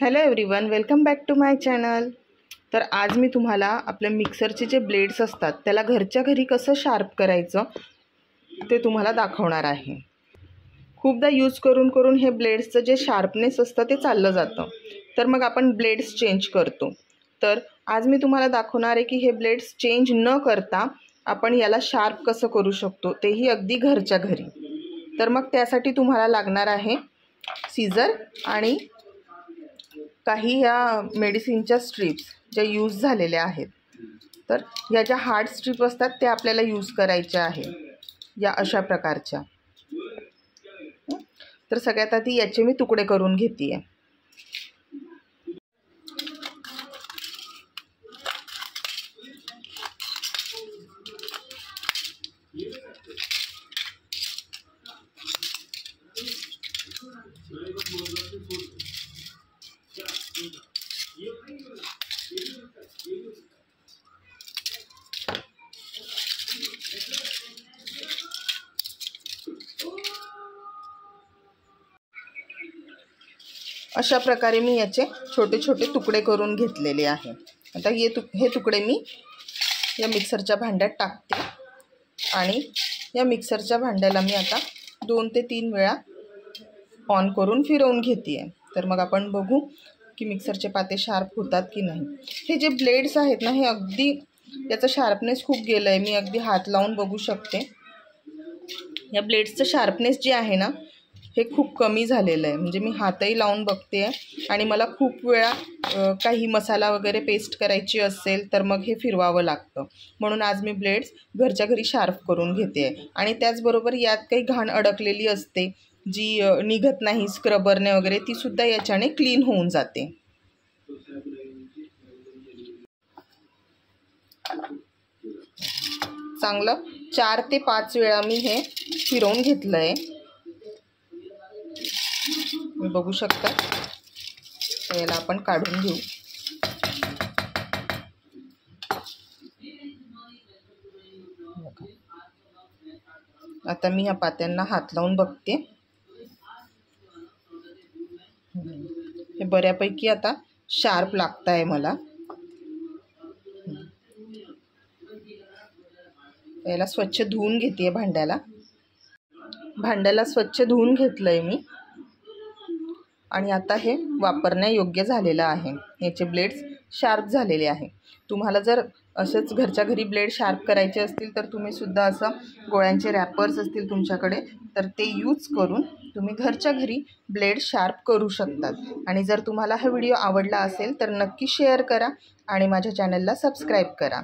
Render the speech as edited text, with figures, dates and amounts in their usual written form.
Hello everyone, welcome back to my channel. तर आज मी तुम्हाला आपल्या मिक्सरचे जे ब्लेड्स असतात त्याला घरच्या घरी कसं शार्प करायचं ते तुम्हाला दाखवणार आहे। खूपदा यूज करून हे ब्लेड्सचं जे शार्पनेस असतं ते चाललं जातं, तर मग आपण ब्लेड्स चेंज करतो। तर आज मी तुम्हाला दाखवणार आहे की हे ब्लेड्स चेंज न करता आपण याला शार्प कसं करू शकतो, तेही अगदी घरच्या घरी। तर मग त्यासाठी तुम्हाला लागणार आहे सीझर आणि काही ह्या मेडिसिनच्या स्ट्रिप्स ज्या यूज झालेल्या आहेत। तर या ज्या हार्ड स्ट्रिप असतात ते आपल्याला यूज करायच्या आहे, या अशा प्रकारच्या। तर सगळ्यात आधी याचे मी तुकडे करून घेते आहे। अशा प्रकारे मी याचे छोटे छोटे तुकडे करून घेतलेले आहे। आता हे तुकडे मी या मिक्सरच्या भांड्यात टाकते आणि या मिक्सरच्या भांड्याला मी आता 2 ते 3 वेळा ऑन करून फिरवून घेते आहे। तर मग आपण बघू की मिक्सरचे पाते शार्प होतात की नाही। हे जे ब्लेड्स आहेत ना, हे अगदी याचा शार्पनेस खूप गेलं आहे। मी अगदी हात लावून बघू शकते। या ब्लेड्सचं शार्पनेस जे आहे ना, हे खूप कमी झालेलं आहे। म्हणजे मी हातही लावून बघते आहे आणि मला खूप वेळा काही मसाला वगैरे पेस्ट करायची असेल तर मग हे फिरवावं लागतं। म्हणून आज मी ब्लेड्स घरच्या घरी शार्प करून घेते आहे। आणि त्याचबरोबर यात काही घाण अडकलेली असते जी निघत नाही स्क्रबरने वगैरे, ती सुद्धा याच्याने क्लीन होऊन जाते। चांगलं 4 ते 5 वेळा मी हे फिरवून घेतलं आहे। मी बघू शकता। याला आपण काढून घेऊ। आता मी या पात्यांना हात लावून बघते। हे बऱ्यापैकी आता शार्प लागत आहे मला। याला स्वच्छ धुवून घेते भांड्याला स्वच्छ धुवून घेतलंय मी आणि आता हे वापरण्यायोग्य झालेलं आहे। याचे ब्लेड्स शार्प झालेले आहे। तुम्हाला जर असेच घरच्या घरी ब्लेड शार्प करायचे असतील तर तुम्ही सुद्धा असं गोळ्यांचे रॅपर्स असतील तुमच्याकडे तर ते यूज करून तुम्ही घरच्या घरी ब्लेड शार्प करू शकतात। आणि जर तुम्हाला हा व्हिडिओ आवडला असेल तर नक्की शेअर करा आणि माझ्या चॅनलला सबस्क्राईब करा।